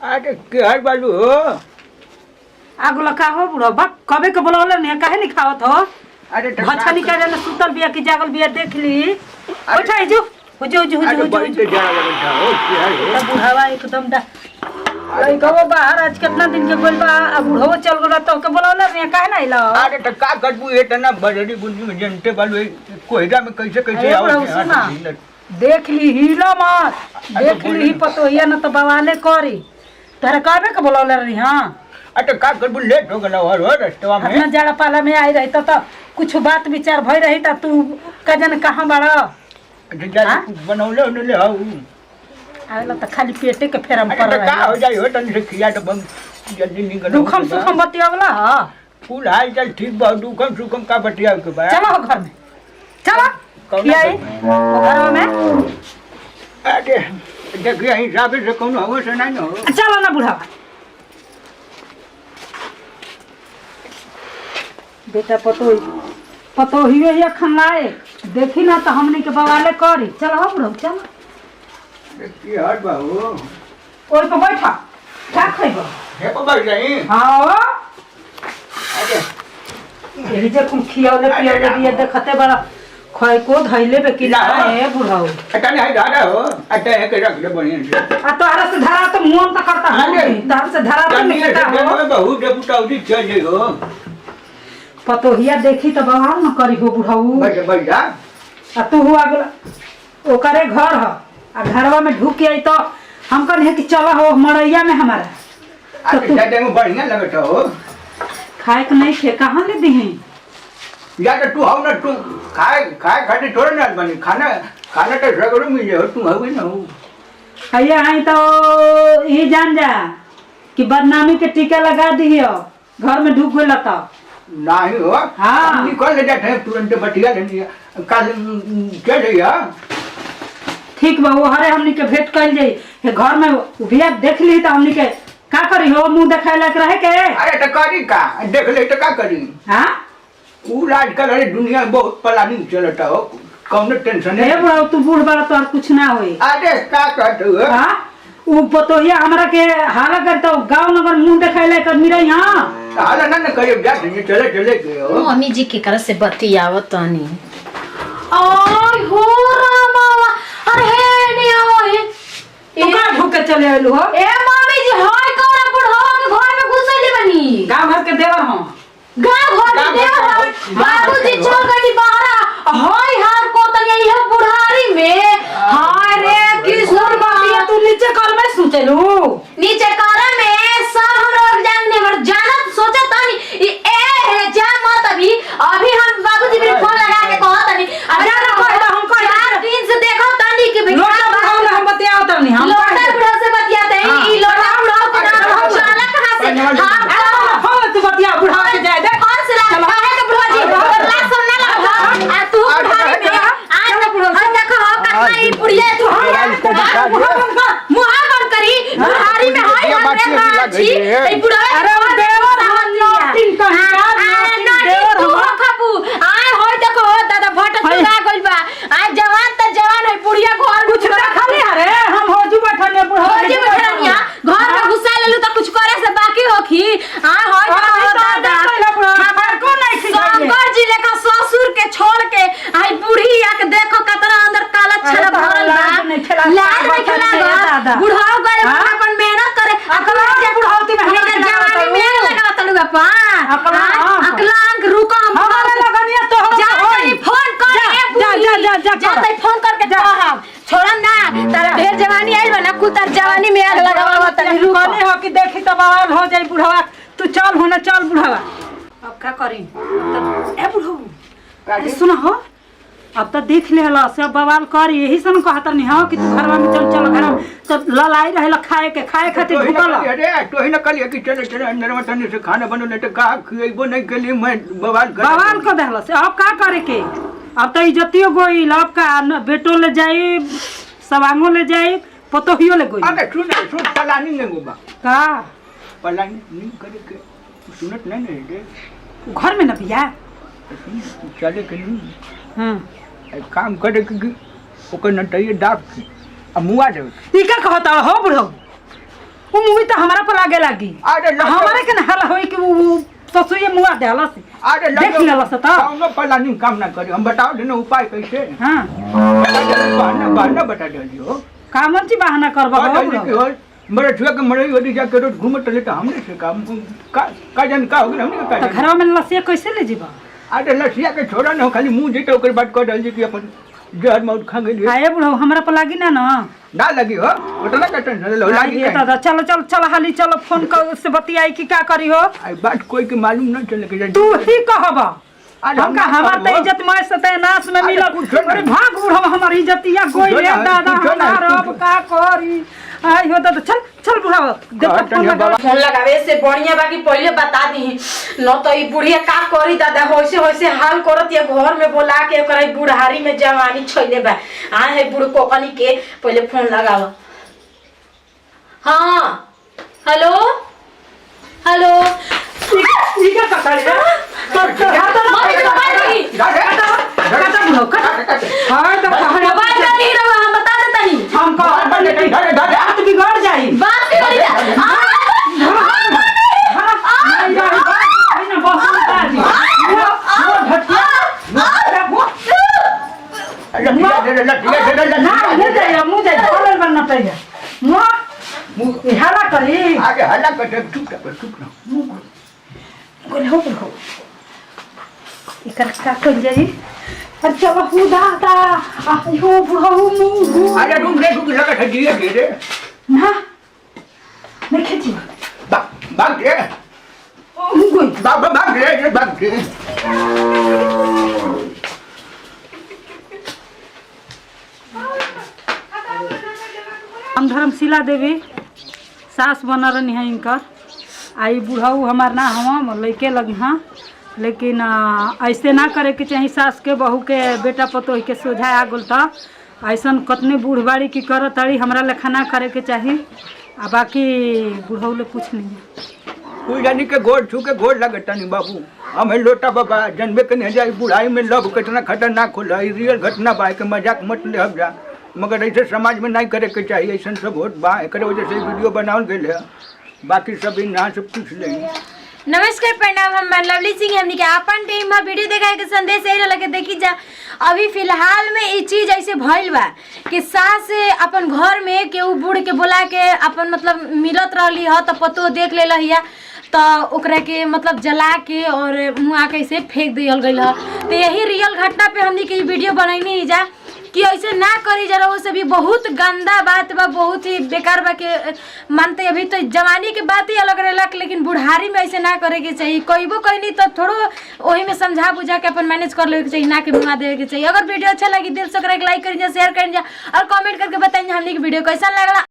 अरे केहर बालू हो आगो लगा हो बुढ़ो बक कबे के बोलौले ने काहे नहीं खावत हो। अरे भछा निकाले ने सुतल बिया की जागल बिया देख ली उठा जो हो जो तब बुढ़ावा एकदम डा लइकवा बाहर आज कितना दिन के बोल बा अब बुढ़वा चल गला तो के बोलौले ने काहे नहीं ला। अरे तो का करबू एतना बड़ड़ी बुंदी में जनते बालू कोहिरा में कैसे आवत देख ली हिला मत देख ली पतोहिया न तो बवाले करी तोरा कबे के बोलौले रही। हां अरे का करबू लेट हो गला और रास्ता में अपना जाड़ा पाला में आई रही तो कुछ बात विचार भई रही त तू कजन कहां बड़ा जल्दी कुछ बनौले ले आओ आला त खाली पेटे के फेरम पर का हो जाई हो तन से खिया तो बम जल्दी निकल दुखम सुखम बतियावला ह फूल हाल चल ठीक बा दुखम सुखम का बतिया के बा चलो घर में चलो खियाई घर में अरे देखिए हिसाब से कौन हो से नहीं हो चलो ना बुढ़ावा बेटा पतोहियो ये खनाए देखी ना तो हमनी के बवाले करी चलो हो बुढ़ो चलो की हट बाबू ओइ पे बैठा क्या खइबो हे पर बैठ जाई हां अरे यही जे कुम खियावले पियावले दिए देखते बड़ा खय को धइले बे कि ना है बुढ़ाओ अटा नहीं धारा हो अटा है के रख ले बढ़िया से आ तोहरा से धरा तो मुंह तो करता है तार से धरा तो नहीं करता हो बहुत डेपुटाउडी चल जे हो पतोहिया देखी तो बवाल न करी हो बुढ़ाऊ बैठ जा आ तू हुआ गेला ओकरे घर ह आ घरवा में ढुक आई तो हम कहने कि चला हो मड़ैया में हमारा तो तू जाते में बढ़िया लगत हो खाए के नहीं थे कहां ले दी हैं या तो तू हो ना तू खाए खाते थोड़ा ना बनी खाना तो सगरो मिले हो तू हो ना हो भैया आई तो ये जान जा कि बदनामी के टीका लगा दियो घर में ढुक गेला तो नहीं हो हाँ निकल ले जाते तुरंत बटिया लेनी कल चल जइया ठीक बा वो हरे हमनी के भेंट कइल जाई हे घर में उभिया देख ली तो हमनी के का करी हो मुंह देखाय लग रहे के अरे तो करी का देख ले तो का करी हां उ आजकल अरे दुनिया में बहुत प्लानिंग चलता हो कौन टेंशन है बुढ़ा तू बूढ़ बड़ा तो और कुछ ना होई अरे का कहत हो हां उ पतोहिया हमरा के हाला कर तो गांव नगर मुंह देखाय लग कर मिरे हां हाला ना करे जा चले के हो मम्मी जी के कर से बतियावत तनी ओय हो रामा अरे हे नहीं आओ हे तू का ढुके चले आइलु हो ए मम्मी जी हाय कौन बुढ़वा के घर में घुसैली बनी गांव घर के देवर हो गांव घर के देवर बाबूजी छोड़ गई बाहर हाय हार को तनी ये बुढ़ारी में हाय रे किशोर बाबा तू नीचे कर में सुचलू नीचे कर में सब हम लोग जानने मर जानत सोचे तनी ए है जा मत अभी हम बाबूजी भी फोन लगा के कहत तनी जाना कहता हम कह 4 दिन से देखो तनी कि लोटा बुढ़ाऊ हम बतियाओ तनी हम लोटा बुढ़ा से बतियाते हैं ई लोटा बुढ़ा के नाम हम चला कहां से हां हो तू बतिया बुढ़ा के जाए दे कौन से काहे के बुढ़ा जी बदला सुनना लगा आ तू बुढ़ारी में आज ना बुढ़ा हम देखो कतना ई बुढ़िया तू मुंह बंद करी बुढ़ारी में हाय जी ई बुढ़ा अरे देवर तीन का देवर हम खाबू आय होय देखो दादा भट चुरा गइल बा आज जवान त जवान है बुढ़िया घर कुछ ना खाली अरे हम होजू बैठने बुढ़ा होजी बैठनिया घर में घुसा लेलू त कुछ करे से बाकी होखी आय होय दादा हमार को नहीं खिलाइए शंकर जी लेखा ससुर के छोड़ के आई बुढ़ी आके देखो कितना अंदर काला छला भरल बा लाज नहीं खेला दादा बुढ़ाओ गए अपन मेहनत करे अकला के बुढ़ावती में जवानी में लगा तलू बापा अकला रुको हम हमारे लगनिया तो जा फोन कर जा फोन करके कहब छोड़ा ना तारा ढेर जवानी आई बना कुतर जवानी में आग लगावा तनी रुको कहने हो कि देखी तो बवाल हो जाई बुढ़वा तू चल होना चल बुढ़वा अब का करी ए बुढ़ऊ अरे सुन हो अब तो देख ले हला सब बवाल कर यही सन कहत नहीं हो कि तू घरवा में चल घर में तो ललाई रहला खाए खातिर भूखल अरे तो ही न कलिए कि चले अंदर में तने से खाना बनो नहीं तो का खइबो नहीं के लिए मैं बवाल को देहला से अब का करे के अब तो इज्जतियो गोइल अब का बेटो ले जाई सवांगो ले जाई पतोहियो ले गोइल अरे सुन पलानी नहीं गोबा का पलानी नहीं करे के सुनत नहीं रे घर में न बिया चले के लिए हां काम करे के ओकर नटैया दाब के अब मुआ देवे ई का कहता हो बुढ़ऊ वो मूवी तो हमारा पर लागे लागी अरे लगे- हमारे के ना हला होई कि वो ससुए मुआ देला से अरे देख लेला से तो कौनो प्लानिंग काम ना करी हम बताओ देना उपाय कैसे हां बहाना बहाना बता दियो कामन ची बहाना करबा हो मेरे छुआ के मरई वाली जाके रोड घूमत रहे तो हमने से काम का जन का हो गया हमने का तो घरवा में लसिया कैसे ले जीबा अरे लसिया के छोड़ा ना खाली मुंह जीते ओकर बात कर डाल जी कि अपन जहर मौत खा गेली आए बुढ़ो हमरा पर लागी ना ना लगी हो उतना का टेंशन लो लागी ये दादा चलो चलो चलो हाली चलो फोन कर से बतियाई कि क्या करी हो आई बात कोई के मालूम ना चले के तू ही कहबा हमका हमार त इज्जत में सते नाश में मिलल अरे भाग बुढ़ो हमर इज्जतिया गोई रे दादा हमार अब का करी आई हो दादा चल चल बुढ़ा देख फोन लगा फोन लगावे से बढ़िया बाकी पहले बता दी न तो ई बुढ़िया का करी दादा होइसे होइसे हाल करत ये घर में बोला के ओकरा बुढ़ारी में जवानी छैले बा आ है बुढ़ कोकनी के पहले फोन लगाव हां हेलो हेलो ठीक है पकड़ ले कटा बुढ़ो कटा हां तो मोबाइल का नहीं रहा हम बता देता नहीं हम का बात बिगड़ जाई बात भी करी हला करी आगे हल्ला कर चुप ना इकर का कर जाई अच्छा बहु दादा आयो बुढ़ऊ मुंह अरे रुक लगा था धीरे धीरे ना मैं खेती भाग रे भाग रे हम धर्मशिला देवी सास बना रही है इनकर आई बुढ़ऊ हमार ना हम लैके लगी हाँ लेकिन ऐसे ना करे के चाहिए सास के बहू के बेटा पतोह के सोझा आ गल तो ऐसा कतने बूढ़ बाड़ी की कर तड़ी हमरा लेखा ना करे के चाहिए आ बाकी बुढ़ऊ ले कुछ नहीं है कोई जानी के गोड़ छू के गोड़ लगता नहीं बाबू हमें लोटा बाबा जन्मे के नहीं जाए बुढ़ाई में लव कितना खतरनाक होला रियल घटना बा के मजाक मत ले अब जा मगर ऐसे समाज में नहीं करे के चाहिए ऐसा सब होत बा एक वजह से वीडियो बनावल गए है बाकी सब यहाँ से पूछ लेंगे। नमस्कार प्रणाम हम लवली सिंह हमनी के अपन टीम में वीडियो देखा के संदेश यही लगे देखी जा अभी फिलहाल में ये चीज ऐसे भइल बा कि सास अपन घर में केहू बूढ़ के बुला के अपन मतलब मिलत रहली ह तो पतो देख ले हिया तो ओकरा के मतलब जला के और मुँह आके से फेंक दियल गई ह तो यही रियल घटना पे हमनी के वीडियो बनैनी जा कि ऐसे ना करी जरा वो सभी बहुत गंदा बात बा बहुत ही बेकार बा के मानते अभी तो जवानी के बात ही अलग रहेला लेकिन बुढ़ारी में ऐसे ना करे के चाहिए कोईबो कोई नहीं तो थोड़ो वही में समझा बुझा के अपन मैनेज कर ले के चाहिए ना कि मुँह देवे के चाहिए। अगर वीडियो अच्छा लगी दिल से लाइक करिए शेयर करिए और कमेंट करके बताइए हमने की वीडियो कैसा लगला।